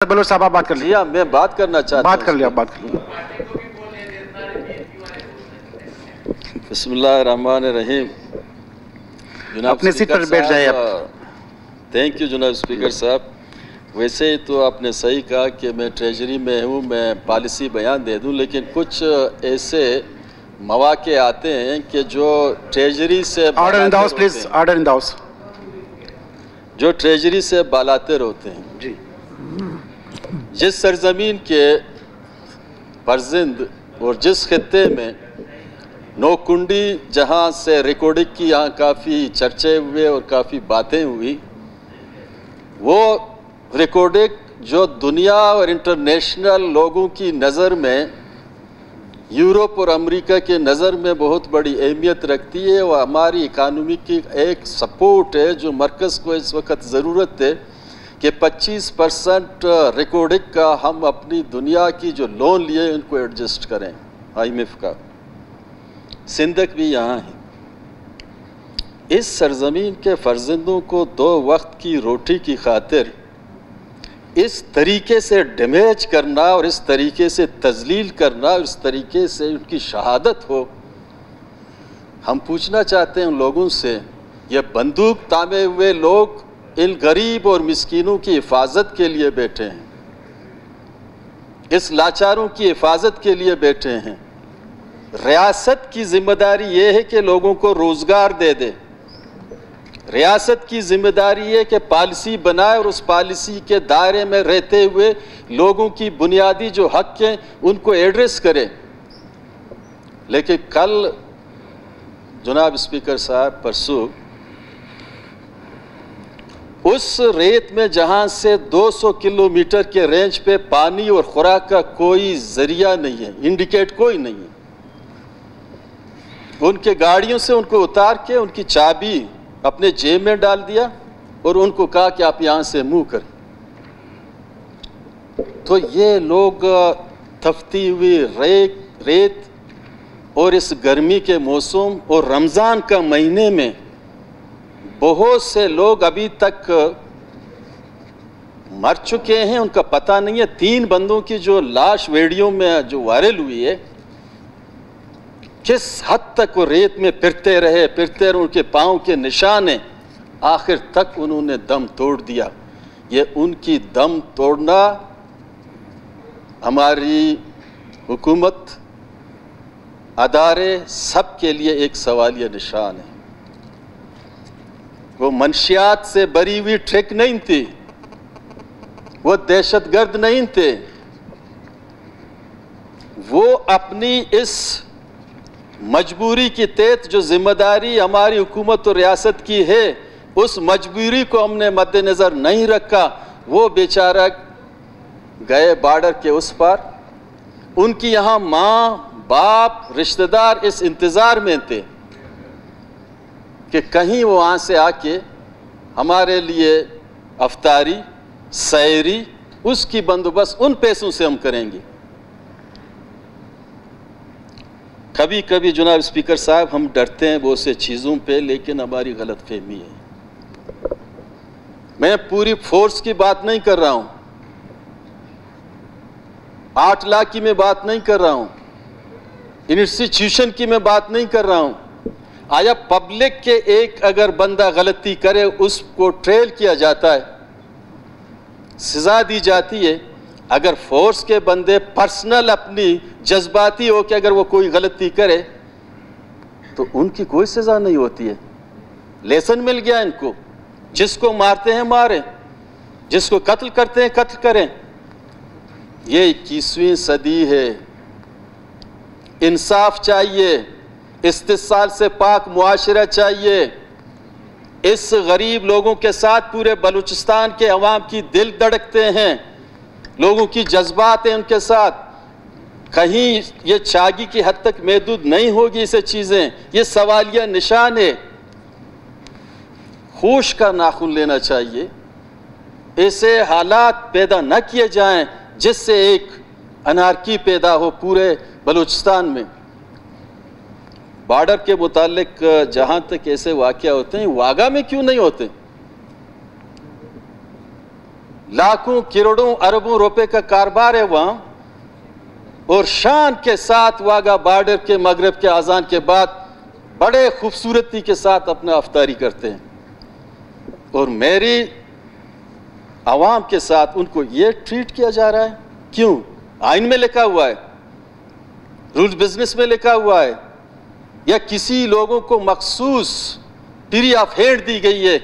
Bloch साहब आप बात कर लीजिए। मैं बात करना चाहता हूँ। बात कर लिया, आप बात कर लिया। बिस्मिल्लाहिर्रहमानिर्रहीम। अपने सीट पर बैठ जाएं आप। थैंक यू जनाब स्पीकर साहब। वैसे तो आपने सही कहा कि मैं ट्रेजरी में हूँ, मैं पॉलिसी बयान दे दूँ, लेकिन कुछ ऐसे मौके आते हैं कि जो ट्रेजरी से order in the house please, order in the house. जो ट्रेजरी से बालातर होते हैं जी। जिस सरजमीन के फर्जिंद और जिस खत्ते में नौकुंडी जहाँ से रिकॉर्डिंग की यहाँ काफ़ी चर्चे हुए और काफ़ी बातें हुई, वो रिकॉर्डिंग जो दुनिया और इंटरनेशनल लोगों की नज़र में, यूरोप और अमेरिका के नज़र में बहुत बड़ी अहमियत रखती है और हमारी इकानमी की एक सपोर्ट है जो मरकज़ को इस वक्त ज़रूरत है कि 25% रिकॉर्डिंग का हम अपनी दुनिया की जो लोन लिए उनको एडजस्ट करें। IMF का सिंधक भी यहाँ है। इस सरजमीन के फर्जंदों को 2 वक्त की रोटी की खातिर इस तरीके से डैमेज करना और इस तरीके से तजलील करना और इस तरीके से उनकी शहादत हो, हम पूछना चाहते हैं उन लोगों से, ये बंदूक तामे हुए लोग इन गरीब और मिस्कीनों की हिफाजत के लिए बैठे हैं, इस लाचारों की हिफाजत के लिए बैठे हैं। रियासत की जिम्मेदारी ये है कि लोगों को रोज़गार दे दे। रियासत की जिम्मेदारी है कि पॉलिसी बनाए और उस पॉलिसी के दायरे में रहते हुए लोगों की बुनियादी जो हक हैं उनको एड्रेस करे। लेकिन कल जनाब स्पीकर साहब परसों उस रेत में जहां से 200 किलोमीटर के रेंज पे पानी और खुराक का कोई जरिया नहीं है, इंडिकेट कोई नहीं है, उनके गाड़ियों से उनको उतार के उनकी चाबी अपने जेब में डाल दिया और उनको कहा कि आप यहां से मूव करें। तो ये लोग तपती हुई रेत और इस गर्मी के मौसम और रमज़ान का महीने में बहुत से लोग अभी तक मर चुके हैं, उनका पता नहीं है। 3 बंदों की जो लाश वीडियो में जो वायरल हुई है, किस हद तक वो रेत में फिरते रहे, उनके पाँव के निशान हैं, आखिर तक उन्होंने दम तोड़ दिया। ये उनकी दम तोड़ना हमारी हुकूमत, अदारे सब के लिए एक सवालिया निशान है। वो मंशियात से बरी हुई ट्रिक नहीं थी, वो दहशतगर्द नहीं थे, वो अपनी इस मजबूरी की तहत जो जिम्मेदारी हमारी हुकूमत और रियासत की है, उस मजबूरी को हमने मद्देनज़र नहीं रखा। वो बेचारा गए बॉर्डर के उस पार, उनकी यहाँ माँ बाप रिश्तेदार इस इंतज़ार में थे कि कहीं वो वहाँ से आके हमारे लिए अफ्तारी सैरी उसकी बंदोबस्त उन पैसों से हम करेंगे। कभी कभी जनाब स्पीकर साहब हम डरते हैं बहुत से चीज़ों पे, लेकिन हमारी गलत फहमी है। मैं पूरी फोर्स की बात नहीं कर रहा हूँ, 8 लाख की मैं बात नहीं कर रहा हूँ, इंस्टीट्यूशन की मैं बात नहीं कर रहा हूँ। आया पब्लिक के एक अगर बंदा गलती करे उसको ट्रेल किया जाता है, सजा दी जाती है। अगर फोर्स के बंदे पर्सनल अपनी जज्बाती हो कि अगर वो कोई गलती करे तो उनकी कोई सजा नहीं होती है। लेसन मिल गया इनको, जिसको मारते हैं मारें, जिसको कत्ल करते हैं कत्ल करें। ये 21वीं सदी है, इंसाफ चाहिए, इस्तिसाल से पाक मुआशरा चाहिए। इस गरीब लोगों के साथ पूरे बलूचिस्तान के अवाम की दिल धड़कते हैं, लोगों की जज्बात हैं उनके साथ। कहीं ये चागी की हद तक महदूद नहीं होगी इसे चीज़ें, ये सवालिया निशान है। होश का नाखून लेना चाहिए, ऐसे हालात पैदा न किए जाएं जिससे एक अनारकी पैदा हो पूरे बलूचिस्तान में। बॉर्डर के मुतालिक जहाँ तक ऐसे वाक़या होते हैं, वागा में क्यों नहीं होते? लाखों करोड़ों अरबों रुपए का कारोबार है वहाँ, और शान के साथ वाघा बॉर्डर के मगरब के अजान के बाद बड़े खूबसूरती के साथ अपना अफ्तारी करते हैं। और मेरी आवाम के साथ उनको ये ट्रीट किया जा रहा है। क्यों? आइन में लिखा हुआ है, रूल्स बिजनेस में लिखा हुआ है, या किसी लोगों को मखसूस फ्री ऑफ हैंड दी गई है।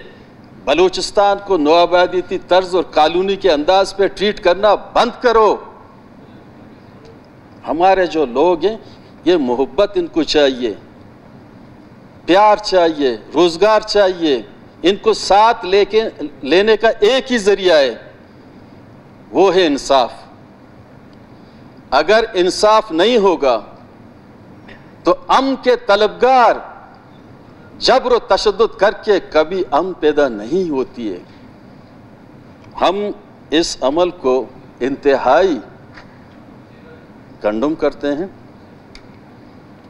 बलूचिस्तान को नौआबादीती तर्ज और कॉलोनी के अंदाज पे ट्रीट करना बंद करो। हमारे जो लोग हैं, ये मोहब्बत इनको चाहिए, प्यार चाहिए, रोजगार चाहिए। इनको साथ लेने का एक ही जरिया है, वो है इंसाफ। अगर इंसाफ नहीं होगा तो अमन के तलबगार जबर व तशद्दुद करके कभी अमन पैदा नहीं होती है। हम इस अमल को इंतहाई कंडम करते हैं।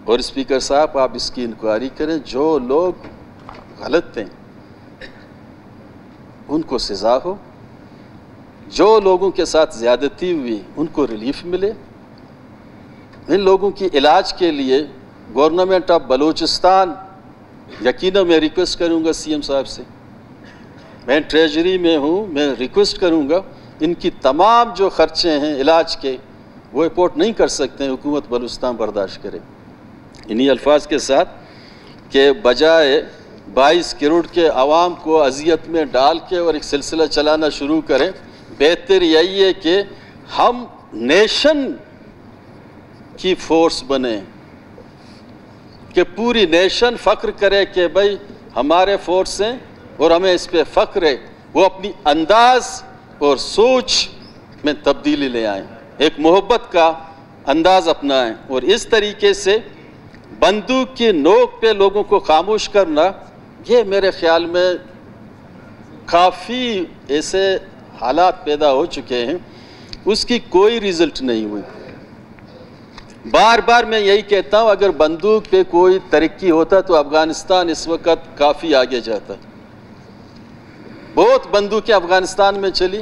और स्पीकर साहब, आप इसकी इंक्वायरी करें। जो लोग गलत थे उनको सजा हो, जो लोगों के साथ ज़्यादती हुई उनको रिलीफ मिले। इन लोगों की इलाज के लिए गवर्नमेंट ऑफ बलूचिस्तान, यकीनन मैं रिक्वेस्ट करूंगा सीएम साहब से, मैं ट्रेजरी में हूं, मैं रिक्वेस्ट करूंगा इनकी तमाम जो खर्चे हैं इलाज के वो रिपोर्ट नहीं कर सकते हैं, हुकूमत बलूचिस्तान बर्दाश्त करे। इन्हीं अल्फाज के साथ कि बजाय 22 करोड़ के आवाम को अजियत में डाल के और एक सिलसिला चलाना शुरू करें, बेहतर यही है कि हम नेशन की फोर्स बने, कि पूरी नेशन फ़ख्र करे कि भाई हमारे फोर्स हैं और हमें इस पे फ़ख्र है। वो अपनी अंदाज और सोच में तब्दीली ले आएँ, एक मोहब्बत का अंदाज अपनाएं। और इस तरीके से बंदूक की नोक पे लोगों को खामोश करना, ये मेरे ख्याल में काफ़ी ऐसे हालात पैदा हो चुके हैं, उसकी कोई रिज़ल्ट नहीं हुई। बार बार मैं यही कहता हूँ, अगर बंदूक पे कोई तरक्की होता तो अफ़गानिस्तान इस वक्त काफ़ी आगे जाता। बहुत बंदूकें अफ़गानिस्तान में चली,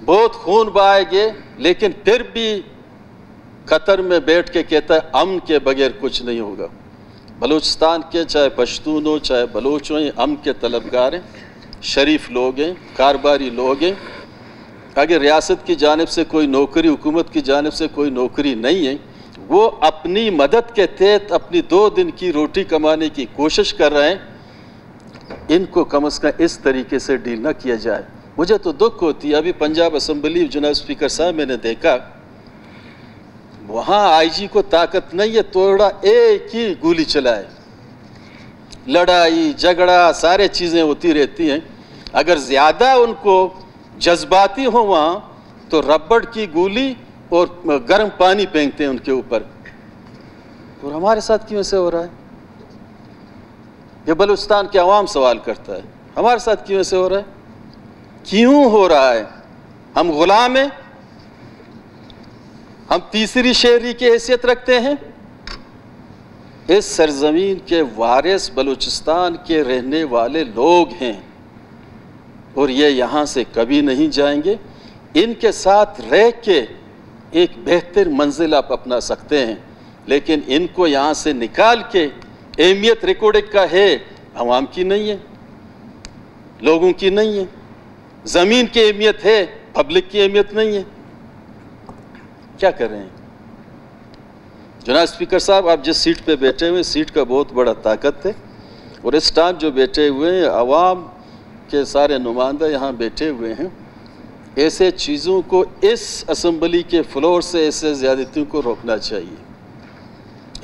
बहुत खून बहाए गए, लेकिन फिर भी कतर में बैठ के कहता है अमन के बगैर कुछ नहीं होगा। बलूचिस्तान के चाहे पश्तून हो चाहे बलोच हो, अमन के तलबगार हैं, शरीफ लोग हैं, कारोबारी लोग हैं। अगर रियासत की जानिब से कोई नौकरी, हुकूमत की जानिब से कोई नौकरी नहीं है, वो अपनी मदद के तहत अपनी 2 दिन की रोटी कमाने की कोशिश कर रहे हैं। इनको कम से कम इस तरीके से डील ना किया जाए। मुझे तो दुख होती है, अभी पंजाब असम्बली जनाब स्पीकर साहब मैंने देखा, वहाँ आईजी को ताकत नहीं है थोड़ा एक ही गोली चलाए। लड़ाई झगड़ा सारे चीज़ें होती रहती हैं। अगर ज़्यादा उनको जज्बाती हो वहाँ तो रबड़ की गोली और गर्म पानी फेंकते हैं उनके ऊपर। और हमारे साथ क्यों ऐसे हो रहा है? ये बलूचिस्तान के अवाम सवाल करता है, हमारे साथ क्यों ऐसे हो रहा है? क्यों हो रहा है? हम गुलाम हैं? हम तीसरी शहरी की हैसियत रखते हैं? इस सरजमीन के वारिस बलूचिस्तान के रहने वाले लोग हैं और ये यहाँ से कभी नहीं जाएंगे। इनके साथ रह के एक बेहतर मंजिल आप अपना सकते हैं, लेकिन इनको यहाँ से निकाल के अहमियत रिकॉर्डिंग का है, अवाम की नहीं है, लोगों की नहीं है। ज़मीन की अहमियत है, पब्लिक की अहमियत नहीं है। क्या कर रहे हैं? जनाब स्पीकर साहब, आप जिस सीट पे बैठे हुए, सीट का बहुत बड़ा ताकत है। और इस टाइम जो बैठे हुए हैं, अवाम के सारे नुमाइंदा यहाँ बैठे हुए हैं। ऐसे चीज़ों को इस असम्बली के फ्लोर से, ऐसे ज़्यादतियों को रोकना चाहिए,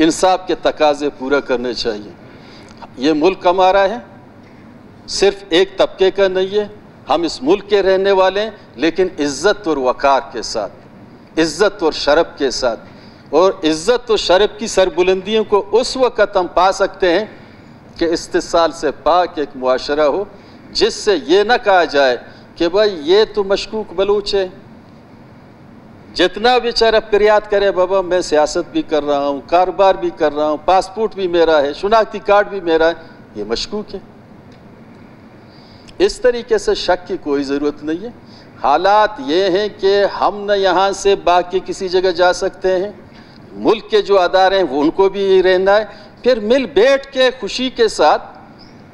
इंसाफ के तकाजे पूरा करने चाहिए। ये मुल्क हमारा है, सिर्फ एक तबके का नहीं है। हम इस मुल्क के रहने वाले हैं, लेकिन इज़्ज़त और वक़ार के साथ, इज़्ज़त और शरफ़ के साथ। और इज़्ज़त और शरफ़ की सरबुलंदियों को उस वक़्त हम पा सकते हैं कि इस्तिसाल से पाक एक मुआशरा हो, जिससे ये ना कहा जाए कि भाई ये तो मशकूक बलूच है। जितना बेचारा फरियाद करे, बाबा मैं सियासत भी कर रहा हूँ, कारोबार भी कर रहा हूँ, पासपोर्ट भी मेरा है, शनाख्ती कार्ड भी मेरा है, ये मशकूक है। इस तरीके से शक की कोई ज़रूरत नहीं है। حالات یہ ہیں کہ ہم نہ یہاں سے باقی کسی جگہ جا سکتے ہیں، ملک کے جو ادارے ہیں وہ ان کو بھی یہی رہنا ہے، پھر مل بیٹھ کے خوشی کے ساتھ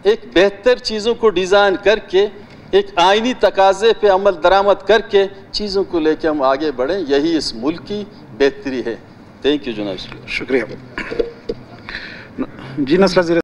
ایک بہتر چیزوں کو ڈیزائن کر کے ایک آئینی تقاضے پہ عمل درآمد کر کے چیزوں کو لے کے ہم آگے بڑھیں، یہی اس ملک کی بہتری ہے۔ تھینک یو جناب۔ شکریہ جی۔ نسل